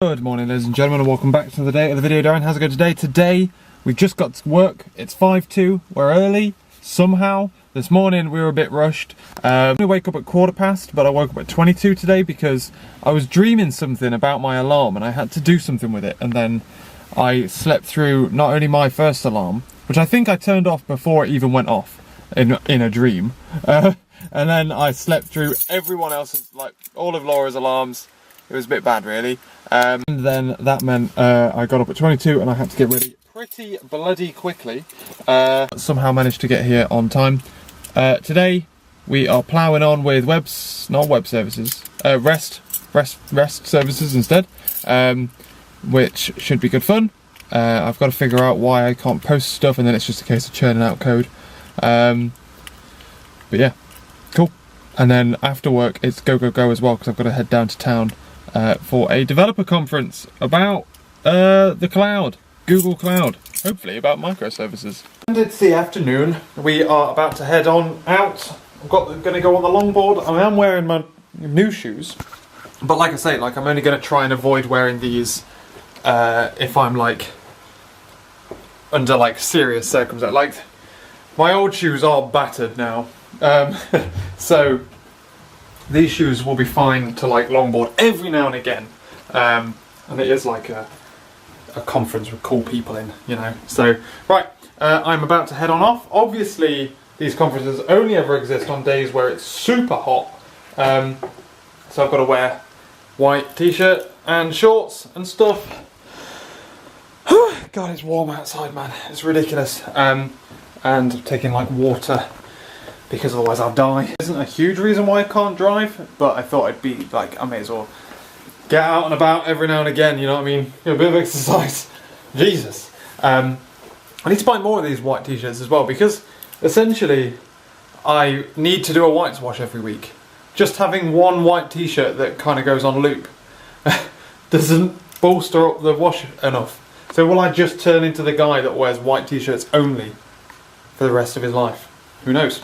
Good morning, ladies and gentlemen, and welcome back to the day of the video. Darren, how's it going today? Today we've just got to work. It's 5:02. We're early somehow. This morning we were a bit rushed. I wake up at 1:15, but I woke up at 22 today because I was dreaming something about my alarm and I had to do something with it. And then I slept through not only my first alarm, which I think I turned off before it even went off in a dream, and then I slept through everyone else's, like all of Laura's alarms. It was a bit bad, really. And then that meant I got up at 22 and I had to get ready pretty bloody quickly. Somehow managed to get here on time. Today we are ploughing on with REST services instead, which should be good fun. I've got to figure out why I can't post stuff, and then it's just a case of churning out code. But yeah, cool. And then after work it's go as well, because I've got to head down to town for a developer conference about the cloud, Google Cloud, hopefully about microservices. And it's the afternoon. We are about to head on out. I'm going to go on the longboard. I am wearing my new shoes, but like I say, like I'm only going to try and avoid wearing these if I'm like under like serious circumstances. Like my old shoes are battered now, so these shoes will be fine to like longboard every now and again, and it is like a conference with cool people in, you know. So right, I'm about to head on off. Obviously these conferences only ever exist on days where it's super hot, so I've got to wear white t-shirt and shorts and stuff. God, it's warm outside, man, it's ridiculous. And I'm taking like water, because otherwise I'll die. Isn't a huge reason why I can't drive, but I thought I'd be like, I may as well get out and about every now and again, you know what I mean? A bit of exercise. Jesus. I need to buy more of these white t-shirts as well, because essentially I need to do a whites wash every week. Just having one white t-shirt that kind of goes on loop doesn't bolster up the wash enough. So will I just turn into the guy that wears white t-shirts only for the rest of his life? Who knows?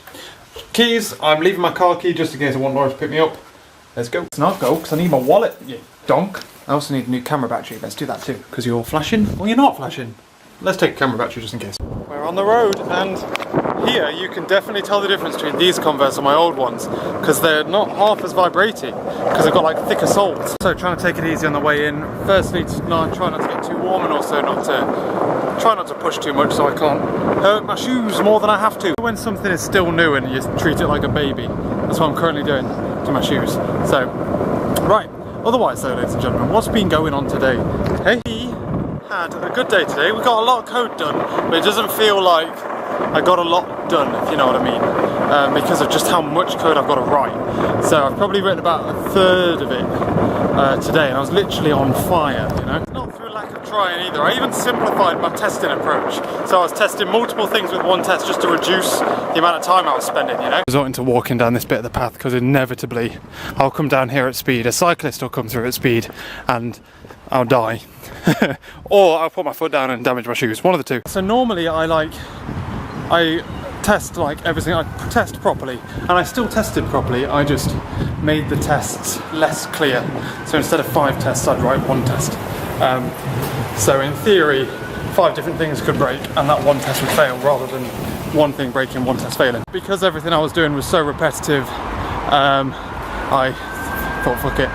Keys, I'm leaving my car key just in case I want Laura to pick me up. Let's go. Let's not go, because I need my wallet, you donk. I also need a new camera battery. Let's do that too, because you're flashing. Well, you're not flashing. Let's take a camera battery just in case. We're on the road, and here you can definitely tell the difference between these Converse and my old ones, because they're not half as vibrating, because they've got like thicker soles. So trying to take it easy on the way in. Firstly, try not to get too warm, and also try not to push too much so I can't hurt my shoes more than I have to. When something is still new and you treat it like a baby, that's what I'm currently doing to my shoes. So, right, otherwise though, ladies and gentlemen, what's been going on today? Hey, we had a good day today. We got a lot of code done, but it doesn't feel like I got a lot done, if you know what I mean, because of just how much code I've got to write. So I've probably written about a third of it today, and I was literally on fire, you know. Not through lack of trying either. I even simplified my testing approach. So I was testing multiple things with one test just to reduce the amount of time I was spending, you know. Resorting to walking down this bit of the path, because inevitably I'll come down here at speed, a cyclist will come through at speed, and I'll die. Or I'll put my foot down and damage my shoes, one of the two. So normally I test like everything, I test properly, and I still tested properly. I just made the tests less clear. So instead of 5 tests, I'd write 1 test. So in theory, 5 different things could break, and that 1 test would fail, rather than 1 thing breaking, 1 test failing. Because everything I was doing was so repetitive, I thought, fuck it.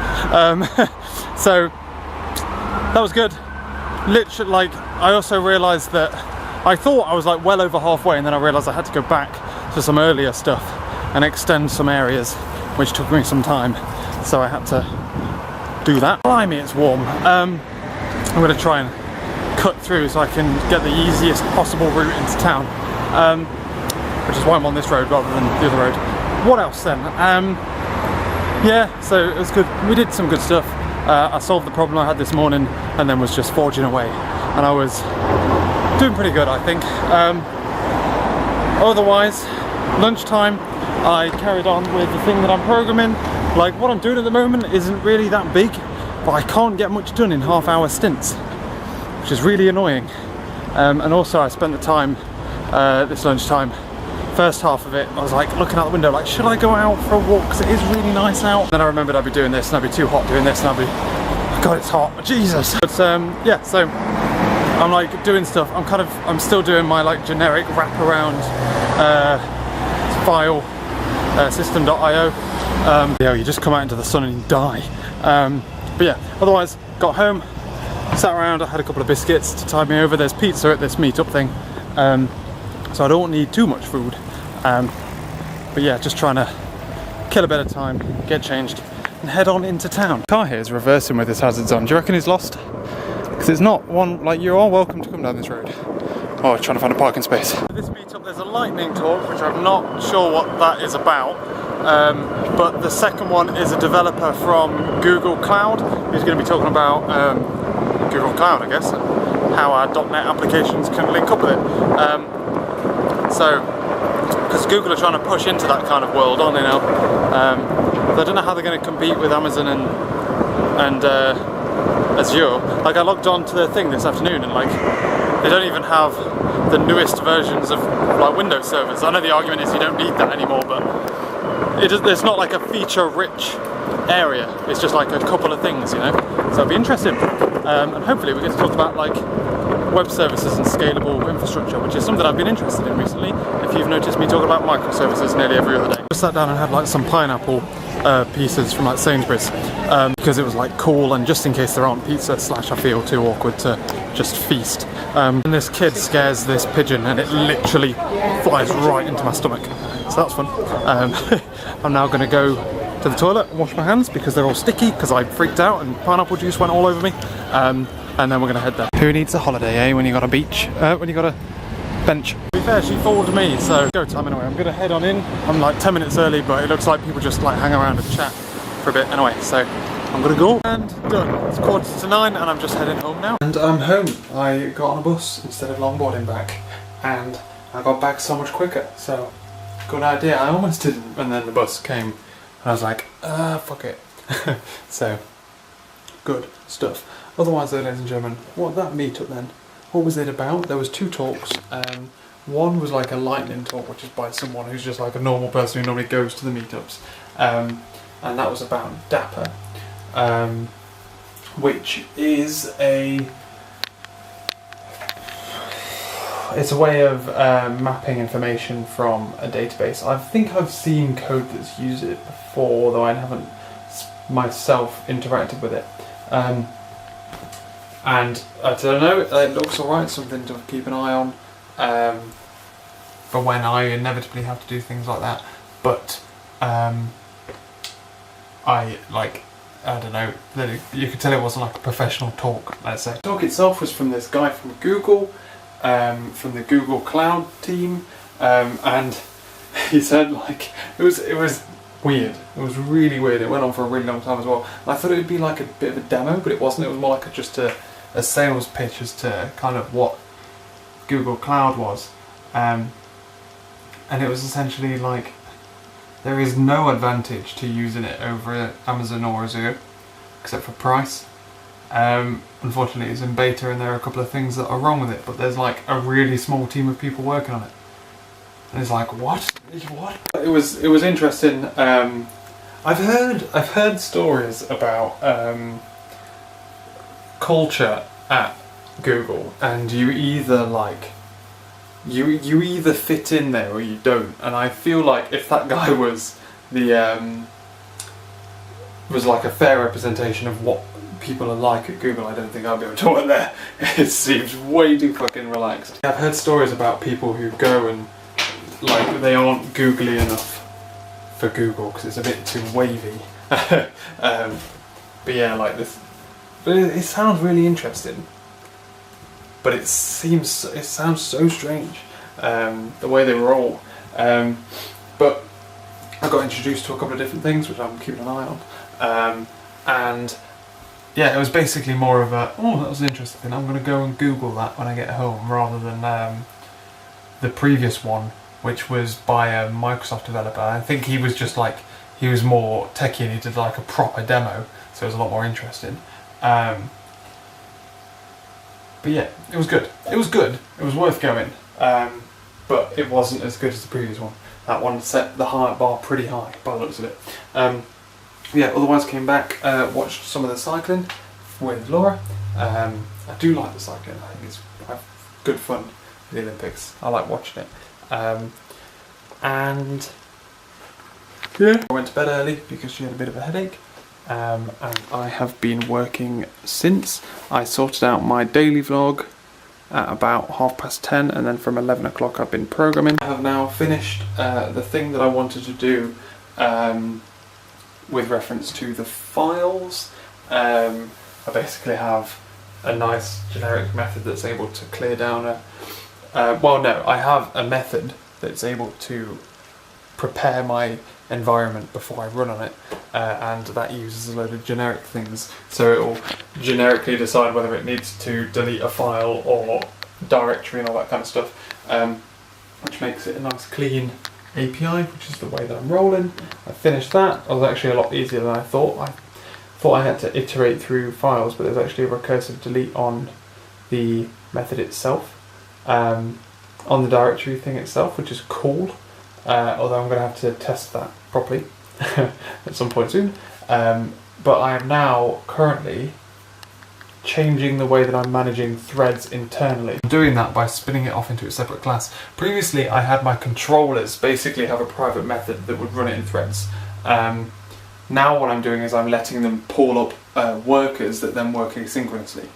So that was good. Literally, like, I also realised that I thought I was like well over halfway, and then I realised I had to go back to some earlier stuff and extend some areas, which took me some time. So I had to do that. Blimey, it's warm. I'm going to try and cut through so I can get the easiest possible route into town, which is why I'm on this road rather than the other road. What else then? Yeah, so it was good. We did some good stuff. I solved the problem I had this morning, and then was just forging away, and I was doing pretty good, I think. Otherwise, lunchtime, I carried on with the thing that I'm programming. Like, what I'm doing at the moment isn't really that big, but I can't get much done in half-hour stints, which is really annoying. And also I spent the time, this lunchtime, first half of it, I was like looking out the window like, should I go out for a walk, because it is really nice out? Then I remembered I'd be doing this, and I'd be too hot doing this, and I'd be God, it's hot, Jesus. But yeah, so I'm like doing stuff. I'm still doing my like generic wraparound file system.io. Yeah, you just come out into the sun and you die. But yeah, otherwise, got home, sat around, I had a couple of biscuits to tide me over. There's pizza at this meetup thing, so I don't need too much food. But yeah, just trying to kill a bit of time, get changed, and head on into town. The car here is reversing with his hazards on. Do you reckon he's lost? Because it's not one, like, you are welcome to come down this road. Oh, trying to find a parking space. At this meetup there's a lightning talk, which I'm not sure what that is about. But the second one is a developer from Google Cloud who's going to be talking about Google Cloud, I guess, and how our .NET applications can link up with it. So, because Google are trying to push into that kind of world, aren't they now? I don't know how they're going to compete with Amazon and Azure. Like, I logged on to their thing this afternoon and like they don't even have the newest versions of like Windows servers. I know the argument is you don't need that anymore, but it's not like a feature-rich area. It's just like a couple of things, you know. So it'll be interesting, and hopefully we get to talk about like web services and scalable infrastructure, which is something I've been interested in recently. If you've noticed me talking about microservices nearly every other day. I sat down and had like some pineapple pieces from like Sainsbury's because it was like cool, and just in case there aren't pizza / I feel too awkward to just feast. And this kid scares this pigeon and it literally flies right into my stomach. So that's fun. I'm now going to go to the toilet and wash my hands because they're all sticky because I freaked out and pineapple juice went all over me. And then we're going to head there. Who needs a holiday, eh? When you got a beach? When you got a bench. To be fair, she fooled me, so go time anyway. I'm going to head on in. I'm like 10 minutes early, but it looks like people just like hang around and chat for a bit anyway. So I'm going to go. And done. It's 8:45 and I'm just heading home now. And I'm home. I got on a bus instead of longboarding back. And I got back so much quicker. So, good idea. I almost didn't. And then the bus came and I was like, fuck it. So, good stuff. Otherwise, ladies and gentlemen, what that meetup then? What was it about? There was two talks. One was like a lightning talk, which is by someone who's just like a normal person who normally goes to the meetups. And that was about Dapper, which is it's a way of mapping information from a database. I think I've seen code that's used it before, though I haven't myself interacted with it. And I don't know, it looks alright, something to keep an eye on for when I inevitably have to do things like that. But I don't know, you could tell it wasn't like a professional talk, let's say. The talk itself was from this guy from Google, from the Google Cloud team, and he said like it was weird. It was really weird. It went on for a really long time as well. And I thought it would be like a bit of a demo, but it wasn't. It was more like just a sales pitch as to kind of what Google Cloud was, and it was essentially like there is no advantage to using it over Amazon or Azure except for price. Unfortunately it's in beta and there are a couple of things that are wrong with it, but there's like a really small team of people working on it. And it's like, what? It was interesting. I've heard stories about culture at Google, and you either like you either fit in there or you don't. And I feel like if that guy was was like a fair representation of what people are like at Google, I don't think I'll be able to work there. It seems way too fucking relaxed. I've heard stories about people who go and like they aren't googly enough for Google because it's a bit too wavy. But yeah, like this. But it sounds really interesting. But it sounds so strange, the way they roll. But I got introduced to a couple of different things which I'm keeping an eye on. And yeah, it was basically more of a, oh, that was interesting, I'm going to go and Google that when I get home, rather than the previous one, which was by a Microsoft developer. I think he was just like, he was more techie and he did like a proper demo, so it was a lot more interesting. But yeah, it was good. It was good. It was worth going. But it wasn't as good as the previous one. That one set the bar pretty high by the looks of it. Yeah, otherwise came back, watched some of the cycling. with Laura. I do like the cycling. I think it's good fun for the Olympics. I like watching it. And yeah, I went to bed early because she had a bit of a headache. And I have been working since. I sorted out my daily vlog at about 10:30, and then from 11 o'clock I've been programming. I have now finished the thing that I wanted to do with reference to the files. I basically have a nice generic method that's able to clear down I have a method that's able to prepare my environment before I run on it, and that uses a load of generic things, so it will generically decide whether it needs to delete a file or directory and all that kind of stuff, which makes it a nice clean API, which is the way that I'm rolling. I finished that. It was actually a lot easier than I thought. I thought I had to iterate through files, but there's actually a recursive delete on the method itself, on the directory thing itself, which is cool. Although I'm going to have to test that properly at some point soon. But I am now currently changing the way that I'm managing threads internally. I'm doing that by spinning it off into a separate class. Previously I had my controllers basically have a private method that would run it in threads. Now what I'm doing is I'm letting them pull up workers that then work asynchronously.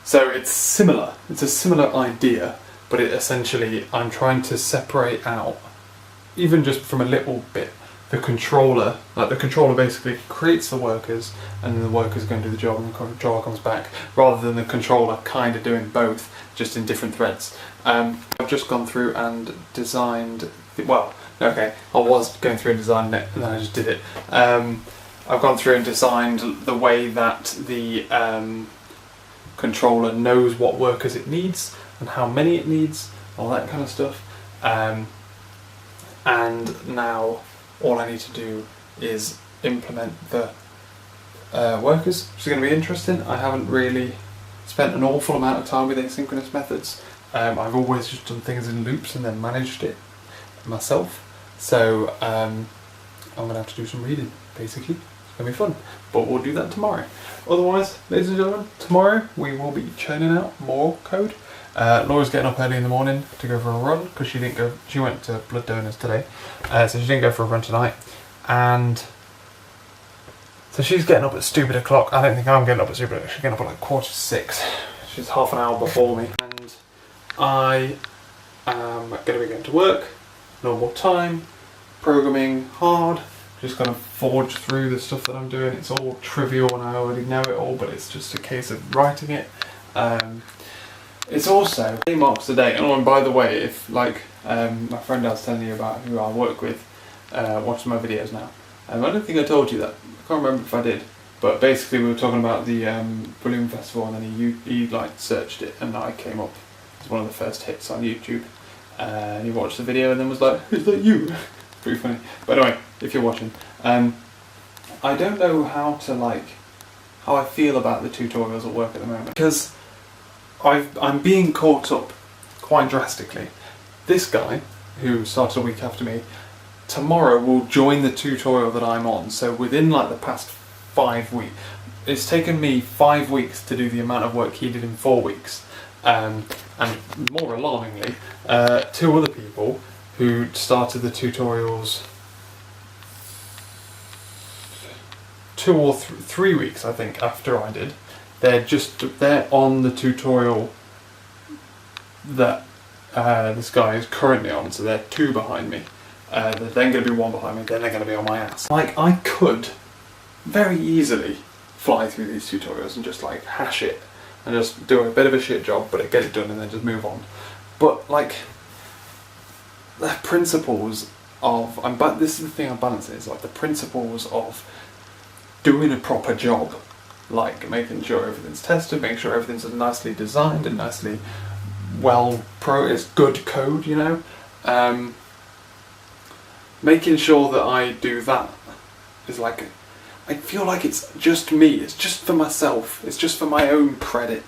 So it's similar. It's a similar idea. But essentially, I'm trying to separate out, even just from a little bit, the controller. Like the controller basically creates the workers, and then the workers go and do the job, and the controller comes back, rather than the controller kind of doing both, just in different threads. I've just gone through and designed. I was going through and designing it, and then I just did it. I've gone through and designed the way that the controller knows what workers it needs and how many it needs, all that kind of stuff. And now all I need to do is implement the workers, which is going to be interesting. I haven't really spent an awful amount of time with asynchronous methods. I've always just done things in loops and then managed it myself. So I'm going to have to do some reading, basically. It's going to be fun, but we'll do that tomorrow. Otherwise, ladies and gentlemen, tomorrow we will be churning out more code. Laura's getting up early in the morning to go for a run because she went to blood donors today, so she didn't go for a run tonight, and so she's getting up at stupid o'clock. I don't think I'm getting up at stupid. She's getting up at like 5:45. She's half an hour before me, and I am going to be going to work normal time, programming hard, just going to forge through the stuff that I'm doing. It's all trivial and I already know it all, but it's just a case of writing it. It's also 8 marks a day. And by the way, if my friend I was telling you about, who I work with, watches my videos now. I don't think I told you that. I can't remember if I did. But basically, we were talking about the balloon festival, and then he searched it, and I came up as one of the first hits on YouTube. And he watched the video, and then was like, "Is that you?" Pretty funny. But anyway, if you're watching, I don't know how I feel about the tutorials at work at the moment, because I'm being caught up quite drastically. This guy, who started a week after me, tomorrow will join the tutorial that I'm on. So within the past 5 weeks, it's taken me 5 weeks to do the amount of work he did in 4 weeks. And more alarmingly, 2 other people who started the tutorials 2 or 3 weeks, I think, after I did. They're on the tutorial that this guy is currently on, so they're 2 behind me. There's then going to be 1 behind me, then they're going to be on my ass. I could very easily fly through these tutorials and just hash it and just do a bit of a shit job, but get it done and then just move on. But the principles of, this is the thing I'm balancing, is the principles of doing a proper job. Making sure everything's tested, making sure everything's nicely designed and nicely it's good code, you know. Making sure that I do that is I feel like it's just me, it's just for myself, it's just for my own credit,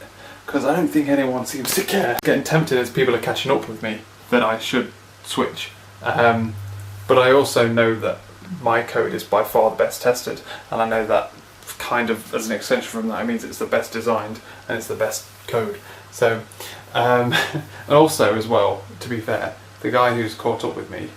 because I don't think anyone seems to care. Getting tempted as people are catching up with me that I should switch. But I also know that my code is by far the best tested, and I know that kind of, as an extension from that, it means it's the best designed and it's the best code. So, and also as well, to be fair, the guy who's caught up with me,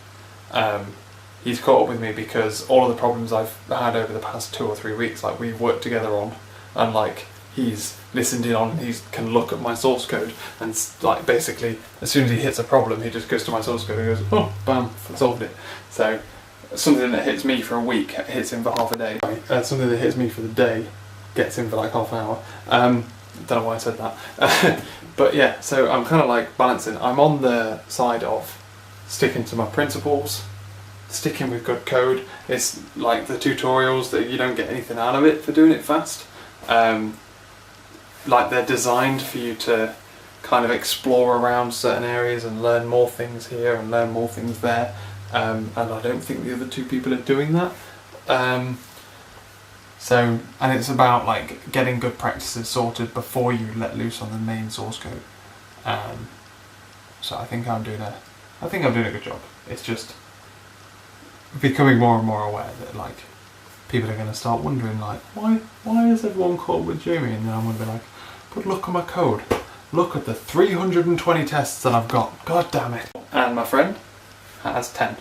he's caught up with me because all of the problems I've had over the past 2 or 3 weeks, like we've worked together on, and like he's listened in on, he can look at my source code, and like basically as soon as he hits a problem, he just goes to my source code and goes, oh, bam, solved it. So something that hits me for a week hits him for half a day. Something that hits me for the day gets him for like half an hour. Don't know why I said that. But yeah, so I'm kind of like balancing. I'm on the side of sticking to my principles, sticking with good code. It's like the tutorials that you don't get anything out of it for doing it fast. Like they're designed for you to kind of explore around certain areas and learn more things here and learn more things there. And I don't think the other two people are doing that. And it's about like getting good practices sorted before you let loose on the main source code. So I think I'm doing a good job. It's just becoming more and more aware that like people are going to start wondering like why is everyone caught with Jamie, and then I'm going to be like, but look at my code, look at the 320 tests that I've got, god damn it. And my friend has 10.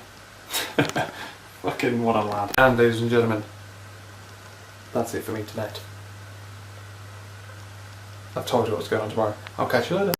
Fucking what a lad. And ladies and gentlemen, that's it for me tonight. I've told you what's going on tomorrow. I'll catch you later.